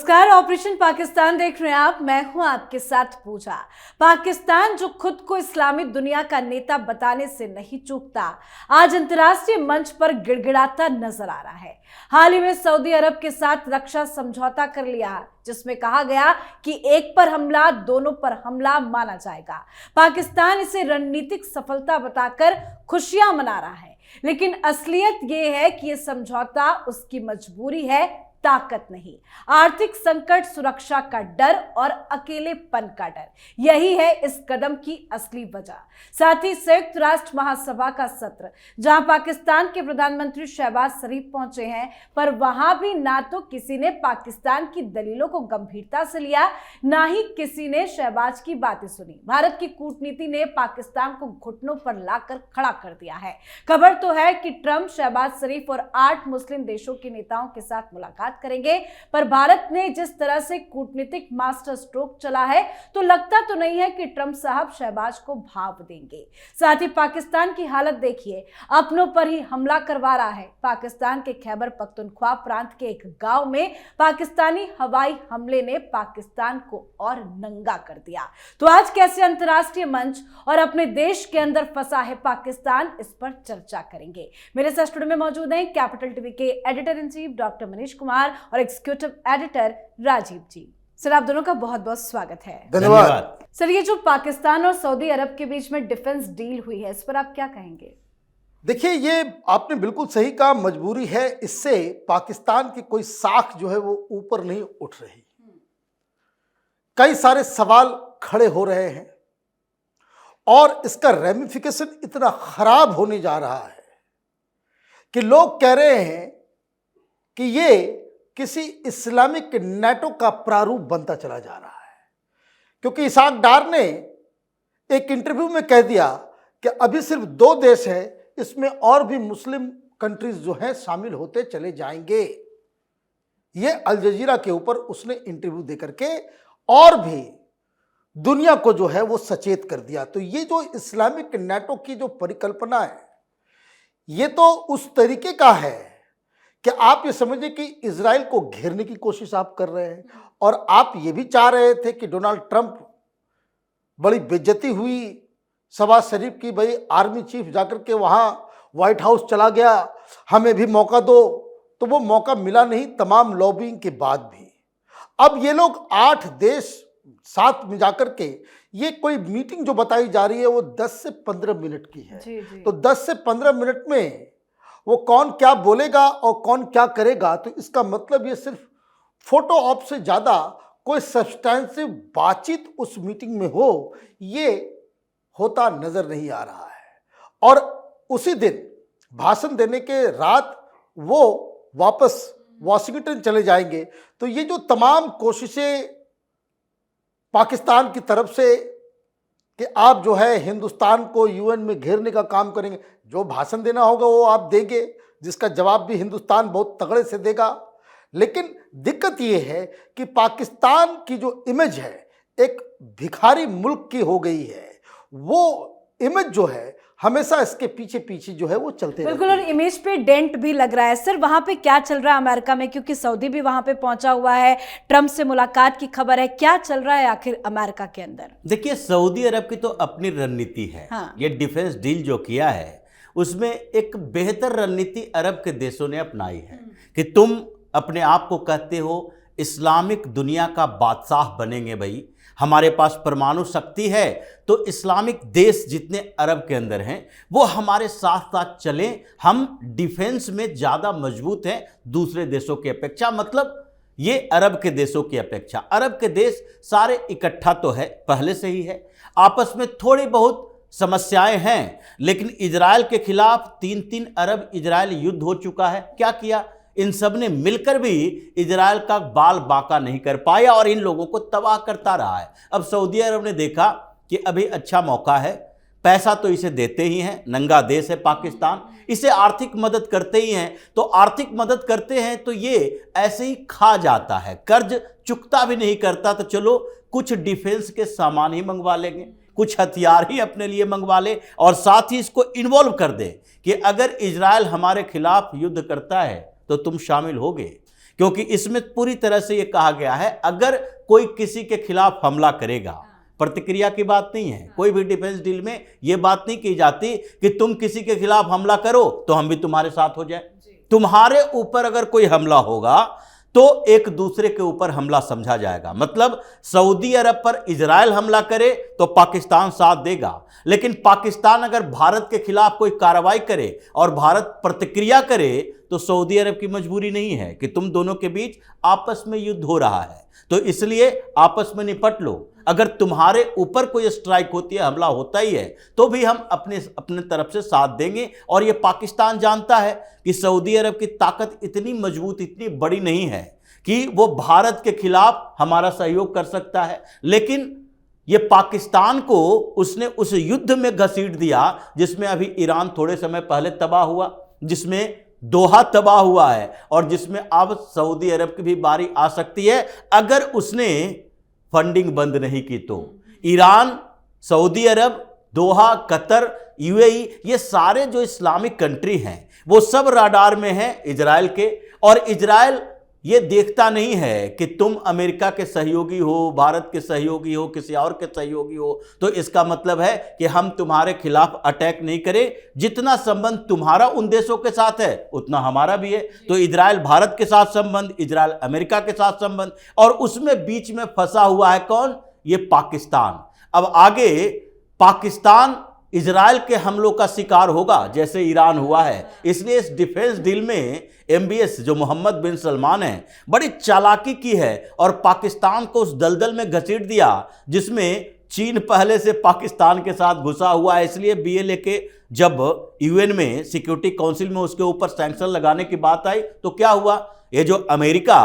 नमस्कार, ऑपरेशन पाकिस्तान देख रहे हैं आप। मैं हूं आपके साथ पूजा। पाकिस्तान जो खुद को इस्लामी दुनिया का नेता बताने से नहीं चूकता, आज अंतर्राष्ट्रीय मंच पर गिड़गिड़ाता नजर आ रहा है। हाल ही में सऊदी अरब के साथ रक्षा समझौता कर लिया, जिसमें कहा गया कि एक पर हमला दोनों पर हमला माना जाएगा। पाकिस्तान इसे रणनीतिक सफलता बताकर खुशियां मना रहा है, लेकिन असलियत यह है कि यह समझौता उसकी मजबूरी है, ताकत नहीं। आर्थिक संकट, सुरक्षा का डर और अकेलेपन का डर, यही है इस कदम की असली वजह। साथ ही संयुक्त राष्ट्र महासभा का सत्र, जहां पाकिस्तान के प्रधानमंत्री शहबाज शरीफ पहुंचे हैं, पर वहां भी ना तो किसी ने पाकिस्तान की दलीलों को गंभीरता से लिया, ना ही किसी ने शहबाज की बातें सुनी। भारत की कूटनीति ने पाकिस्तान को घुटनों पर लाकर खड़ा कर दिया है। खबर तो है कि ट्रंप शहबाज शरीफ और 8 मुस्लिम देशों के नेताओं के साथ मुलाकात करेंगे, पर भारत ने जिस तरह से कूटनीतिक मास्टर स्ट्रोक चला है, तो लगता तो नहीं है कि ट्रंप साहब शहबाज को भाव देंगे। साथ ही पाकिस्तान की हालत देखिए, अपनों पर ही हमला करवा रहा है। पाकिस्तान के खैबर पख्तूनख्वा प्रांत के एक गांव में पाकिस्तानी हवाई हमले ने पाकिस्तान को और नंगा कर दिया। तो आज कैसे अंतर्राष्ट्रीय मंच और अपने देश के अंदर फंसा है पाकिस्तान, इस पर चर्चा करेंगे। मेरे साथ स्टूडियो में मौजूद हैं कैपिटल टीवी के editor in chief doctor Manish Kumar और एग्जीक्यूटिव एडिटर राजीव जी। सर, आप दोनों का बहुत बहुत स्वागत है। धन्यवाद। सर, ये जो पाकिस्तान और सऊदी अरब के बीच में डिफेंस डील हुई है, इस पर आप क्या कहेंगे? देखिए, ये आपने बिल्कुल सही कहा, मजबूरी है। इससे पाकिस्तान की कोई साख जो है वो ऊपर नहीं उठ रही। कई सारे सवाल खड़े हो रहे हैं और इसका रेमिफिकेशन इतना खराब होने जा रहा है कि लोग कह रहे हैं कि ये किसी इस्लामिक नेटो का प्रारूप बनता चला जा रहा है। क्योंकि इसाक डार ने एक इंटरव्यू में कह दिया कि अभी सिर्फ 2 देश हैं, इसमें और भी मुस्लिम कंट्रीज जो हैं शामिल होते चले जाएंगे। ये अल जजीरा के ऊपर उसने इंटरव्यू देकर के और भी दुनिया को जो है वो सचेत कर दिया। तो ये जो इस्लामिक नेटो की जो परिकल्पना है, ये तो उस तरीके का है कि आप ये समझिए कि इजराइल को घेरने की कोशिश आप कर रहे हैं, और आप ये भी चाह रहे थे कि डोनाल्ड ट्रंप, बड़ी बेइज्जती हुई शहबाज शरीफ की, भाई आर्मी चीफ जाकर के वहाँ व्हाइट हाउस चला गया, हमें भी मौका दो, तो वो मौका मिला नहीं तमाम लॉबिंग के बाद भी। अब ये लोग 8 देश साथ में जाकर के, ये कोई मीटिंग जो बताई जा रही है वो 10 से 15 मिनट की है। जी। तो 10 से 15 मिनट में वो कौन क्या बोलेगा और कौन क्या करेगा, तो इसका मतलब ये सिर्फ फोटो ऑप से ज़्यादा कोई सब्सटेंसिव बातचीत उस मीटिंग में हो, ये होता नज़र नहीं आ रहा है। और उसी दिन भाषण देने के रात वो वापस वॉशिंगटन चले जाएंगे। तो ये जो तमाम कोशिशें पाकिस्तान की तरफ से कि आप जो है हिंदुस्तान को यूएन में घेरने का काम करेंगे, जो भाषण देना होगा वो आप देंगे, जिसका जवाब भी हिंदुस्तान बहुत तगड़े से देगा। लेकिन दिक्कत ये है कि पाकिस्तान की जो इमेज है एक भिखारी मुल्क की हो गई है। वो इमेज जो है हमेशा इसके पीछे पीछे जो है वो चलते बिल्कुल, और इमेज पे डेंट भी लग रहा है। सर, वहां पे क्या चल रहा है अमेरिका में, क्योंकि सऊदी भी वहां पे पहुंचा हुआ है, ट्रंप से मुलाकात की खबर है, क्या चल रहा है आखिर अमेरिका के अंदर? देखिए, सऊदी अरब की तो अपनी रणनीति है। हाँ। ये डिफेंस डील जो किया है उसमें एक बेहतर रणनीति अरब के देशों ने अपनाई है कि तुम अपने आप को कहते हो इस्लामिक दुनिया का बादशाह बनेंगे, भाई हमारे पास परमाणु शक्ति है, तो इस्लामिक देश जितने अरब के अंदर हैं वो हमारे साथ साथ चलें, हम डिफेंस में ज़्यादा मजबूत हैं दूसरे देशों की अपेक्षा। मतलब ये अरब के देशों की अपेक्षा, अरब के देश सारे इकट्ठा तो है, पहले से ही है, आपस में थोड़ी बहुत समस्याएं हैं, लेकिन इजराइल के खिलाफ 3-3 अरब इजराइल युद्ध हो चुका है। क्या किया? इन सब ने मिलकर भी इजराइल का बाल बाका नहीं कर पाया और इन लोगों को तबाह करता रहा है। अब सऊदी अरब ने देखा कि अभी अच्छा मौका है, पैसा तो इसे देते ही हैं, नंगा देश है पाकिस्तान, इसे आर्थिक मदद करते ही हैं, तो आर्थिक मदद करते हैं तो ये ऐसे ही खा जाता है, कर्ज चुकता भी नहीं करता, तो चलो कुछ डिफेंस के सामान ही मंगवा लेंगे, कुछ हथियार ही अपने लिए मंगवा ले और साथ ही इसको इन्वॉल्व कर दे कि अगर इजराइल हमारे खिलाफ युद्ध करता है तो तुम शामिल होगे। क्योंकि इसमें पूरी तरह से ये कहा गया है अगर कोई किसी के खिलाफ हमला करेगा, प्रतिक्रिया की बात नहीं है, कोई भी डिफेंस डील में ये बात नहीं की जाती कि तुम किसी के खिलाफ हमला करो तो हम भी तुम्हारे साथ हो जाए। तुम्हारे ऊपर अगर कोई हमला होगा तो एक दूसरे के ऊपर हमला समझा जाएगा। मतलब सऊदी अरब पर इजराइल हमला करे तो पाकिस्तान साथ देगा, लेकिन पाकिस्तान अगर भारत के खिलाफ कोई कार्रवाई करे और भारत प्रतिक्रिया करे तो सऊदी अरब की मजबूरी नहीं है कि तुम दोनों के बीच आपस में युद्ध हो रहा है, तो इसलिए आपस में निपट लो। अगर तुम्हारे ऊपर कोई स्ट्राइक होती है, हमला होता ही है, तो भी हम अपने तरफ से साथ देंगे। और ये पाकिस्तान जानता है कि सऊदी अरब की ताकत इतनी मजबूत, इतनी बड़ी नहीं है कि वो भारत के खिलाफ हमारा सहयोग कर सकता है, लेकिन ये पाकिस्तान को उसने उस युद्ध में घसीट दिया जिसमें अभी ईरान थोड़े समय पहले तबाह हुआ, जिसमें दोहा तबाह हुआ है और जिसमें अब सऊदी अरब की भी बारी आ सकती है अगर उसने फंडिंग बंद नहीं की तो। ईरान, सऊदी अरब, दोहा, कतर, यूएई, ये सारे जो इस्लामिक कंट्री हैं वो सब राडार में हैं इजराइल के। और इजराइल ये देखता नहीं है कि तुम अमेरिका के सहयोगी हो, भारत के सहयोगी हो, किसी और के सहयोगी हो, तो इसका मतलब है कि हम तुम्हारे खिलाफ अटैक नहीं करें। जितना संबंध तुम्हारा उन देशों के साथ है उतना हमारा भी है। तो इजराइल भारत के साथ संबंध, इजराइल अमेरिका के साथ संबंध, और उसमें बीच में फंसा हुआ है कौन? ये पाकिस्तान। अब आगे पाकिस्तान इजराइल के हमलों का शिकार होगा जैसे ईरान हुआ है। इसलिए इस डिफेंस डील में MBS जो मोहम्मद बिन सलमान है बड़ी चालाकी की है और पाकिस्तान को उस दलदल में घसीट दिया जिसमें चीन पहले से पाकिस्तान के साथ घुसा हुआ है। इसलिए BLA के जब UN में सिक्योरिटी काउंसिल में उसके ऊपर सैंक्शन लगाने की बात आई तो क्या हुआ? ये जो अमेरिका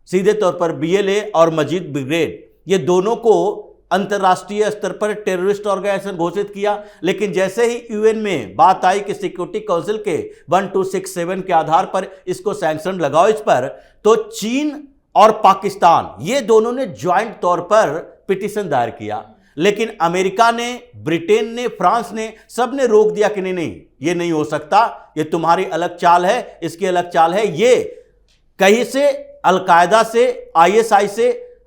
सीधे तौर पर BLA और मजीद ब्रिगेड, ये दोनों को अंतर्राष्ट्रीय स्तर पर टेररिस्ट ऑर्गेनाइजेशन घोषित किया, लेकिन जैसे ही UN में बात आई कि सिक्योरिटी काउंसिल के 1267 के आधार पर इसको सैंक्शन लगाओ इस पर, तो चीन और पाकिस्तान ये दोनों ने ज्वाइंट तौर पर पिटीशन दायर किया, लेकिन अमेरिका ने, ब्रिटेन ने, फ्रांस ने, सब ने रोक दिया कि नहीं नहीं ये नहीं हो सकता, ये तुम्हारी अलग चाल है, इसकी अलग चाल है, ये कहीं से अलकायदा से,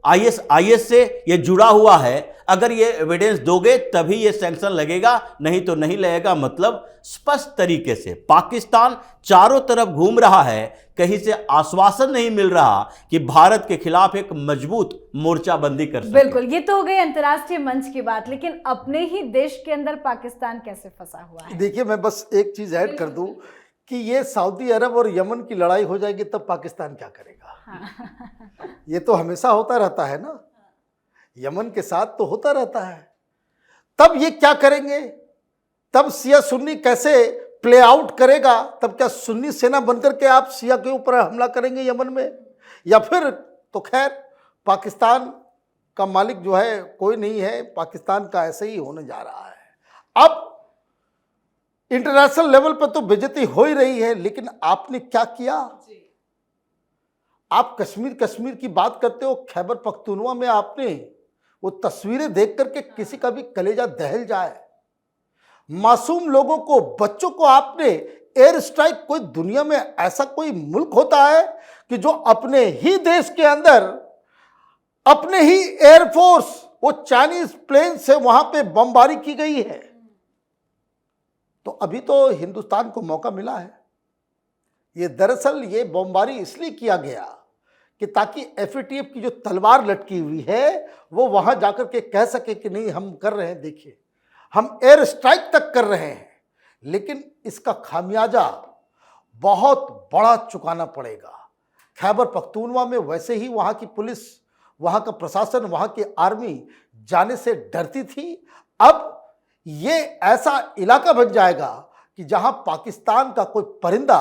ISIS से ये जुड़ा हुआ है, अगर ये एविडेंस दोगे तभी ये सैंक्शन लगेगा, नहीं तो नहीं लगेगा। मतलब स्पष्ट तरीके से पाकिस्तान चारों तरफ घूम रहा है, कहीं से आश्वासन नहीं मिल रहा कि भारत के खिलाफ एक मजबूत मोर्चाबंदी कर सके। बिल्कुल, ये तो हो गई अंतर्राष्ट्रीय मंच की बात, लेकिन अपने ही देश के अंदर पाकिस्तान कैसे फंसा हुआ है? देखिए, मैं बस एक चीज ऐड कर दूं कि ये सऊदी अरब और यमन की लड़ाई हो जाएगी तब पाकिस्तान क्या करेगा? ये तो हमेशा होता रहता है ना, यमन के साथ तो होता रहता है। तब ये क्या करेंगे? तब शिया सुन्नी कैसे प्ले आउट करेगा? तब क्या सुन्नी सेना बनकर के आप शिया के ऊपर हमला करेंगे यमन में? या फिर तो खैर पाकिस्तान का मालिक जो है कोई नहीं है, पाकिस्तान का ऐसे ही होने जा रहा है। अब इंटरनेशनल लेवल पर तो बेइज्जती हो ही रही है, लेकिन आपने क्या किया? आप कश्मीर की बात करते हो, खैबर पख्तूनवा में आपने वो तस्वीरें देख करके किसी का भी कलेजा दहल जाए। मासूम लोगों को, बच्चों को आपने एयर स्ट्राइक, कोई दुनिया में ऐसा कोई मुल्क होता है कि जो अपने ही देश के अंदर अपने ही एयरफोर्स, वो चाइनीज प्लेन से वहां पे बमबारी की गई है? तो अभी तो हिंदुस्तान को मौका मिला है। ये दरअसल ये बमबारी इसलिए किया गया कि ताकि FATF की जो तलवार लटकी हुई है वो वहां जाकर के कह सके कि नहीं हम कर रहे हैं, देखिए हम एयर स्ट्राइक तक कर रहे हैं, लेकिन इसका खामियाजा बहुत बड़ा चुकाना पड़ेगा। खैबर पख्तूनवा में वैसे ही वहां की पुलिस, वहां का प्रशासन, वहां की आर्मी जाने से डरती थी। अब ये ऐसा इलाका बन जाएगा कि जहां पाकिस्तान का कोई परिंदा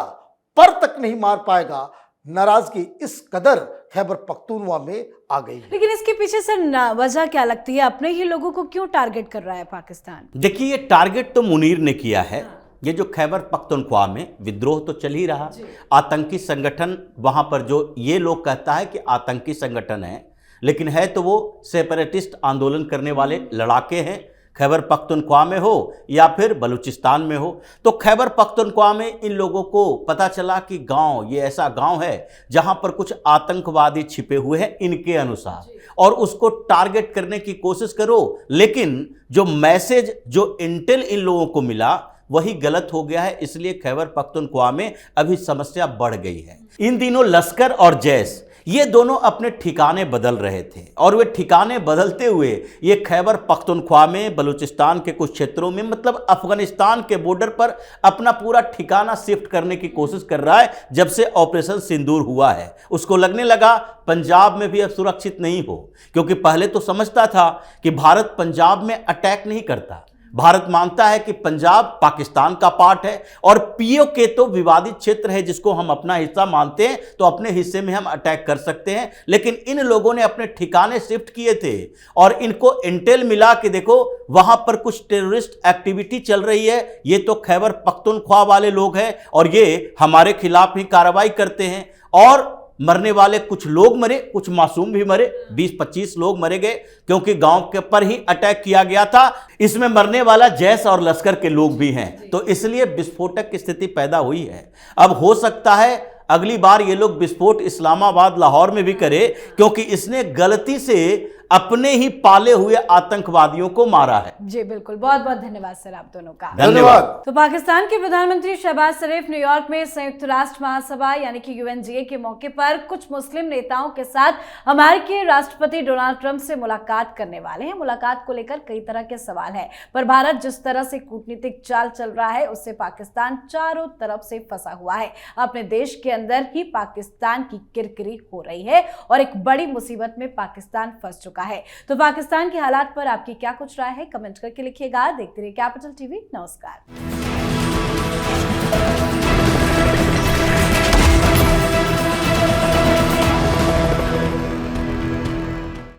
पर तक नहीं मार पाएगा। नाराजगी इस कदर खैबर पख्तूनवा में आ गई है। लेकिन इसके पीछे सर वजह क्या लगती है? अपने ही लोगों को क्यों टारगेट कर रहा है पाकिस्तान? देखिए, ये टारगेट तो मुनीर ने किया है। ये जो खैबर पख्तूनख्वा में विद्रोह तो चल ही रहा, आतंकी संगठन वहां पर जो ये लोग कहता है कि आतंकी संगठन है, लेकिन है तो वो सेपरेटिस्ट आंदोलन करने वाले लड़ाके हैं। खैबर पख्तूनख्वा में हो या फिर बलूचिस्तान में हो। तो खैबर पख्तूनख्वा में इन लोगों को पता चला कि गांव, ये ऐसा गांव है जहां पर कुछ आतंकवादी छिपे हुए हैं इनके अनुसार, और उसको टारगेट करने की कोशिश करो, लेकिन जो मैसेज, जो इंटेल इन लोगों को मिला वही गलत हो गया है। इसलिए खैबर पख्तूनख्वा में अभी समस्या बढ़ गई है। इन दिनों लश्कर और जैश ये दोनों अपने ठिकाने बदल रहे थे, और वे ठिकाने बदलते हुए ये खैबर पख्तूनख्वा में, बलूचिस्तान के कुछ क्षेत्रों में, मतलब अफगानिस्तान के बॉर्डर पर अपना पूरा ठिकाना शिफ्ट करने की कोशिश कर रहा है। जब से ऑपरेशन सिंदूर हुआ है उसको लगने लगा पंजाब में भी अब सुरक्षित नहीं हो, क्योंकि पहले तो समझता था कि भारत पंजाब में अटैक नहीं करता। भारत मानता है कि पंजाब पाकिस्तान का पार्ट है और पीओके तो विवादित क्षेत्र है जिसको हम अपना हिस्सा मानते हैं, तो अपने हिस्से में हम अटैक कर सकते हैं। लेकिन इन लोगों ने अपने ठिकाने शिफ्ट किए थे और इनको इंटेल मिला कि देखो वहां पर कुछ टेररिस्ट एक्टिविटी चल रही है, ये तो खैबर पख्तूनख्वा वाले लोग हैं और ये हमारे खिलाफ ही कार्रवाई करते हैं। और मरने वाले कुछ लोग मरे, कुछ मासूम भी मरे, 20-25 लोग मरे गए, क्योंकि गांव के पर ही अटैक किया गया था। इसमें मरने वाला जैश और लश्कर के लोग भी हैं, तो इसलिए विस्फोटक की स्थिति पैदा हुई है। अब हो सकता है अगली बार ये लोग विस्फोट इस्लामाबाद, लाहौर में भी करे, क्योंकि इसने गलती से अपने ही पाले हुए आतंकवादियों को मारा है। जी बिल्कुल, बहुत बहुत धन्यवाद सर आप दोनों का। धन्यवाद। तो पाकिस्तान के प्रधानमंत्री शहबाज शरीफ न्यूयॉर्क में संयुक्त राष्ट्र महासभा यानी कि यूएनजीए के मौके पर कुछ मुस्लिम नेताओं के साथ अमेरिकी राष्ट्रपति डोनाल्ड ट्रंप से मुलाकात करने वाले हैं। मुलाकात को लेकर कई तरह के सवाल हैं, पर भारत जिस तरह से कूटनीतिक चाल चल रहा है उससे पाकिस्तान चारों तरफ से फंसा हुआ है। अपने देश के अंदर ही पाकिस्तान की किरकिरी हो रही है और एक बड़ी मुसीबत में पाकिस्तान फंस चुका है। तो पाकिस्तान के हालात पर आपकी क्या कुछ राय है, कमेंट करके लिखिएगा। देखते रहिए कैपिटल टीवी। नमस्कार।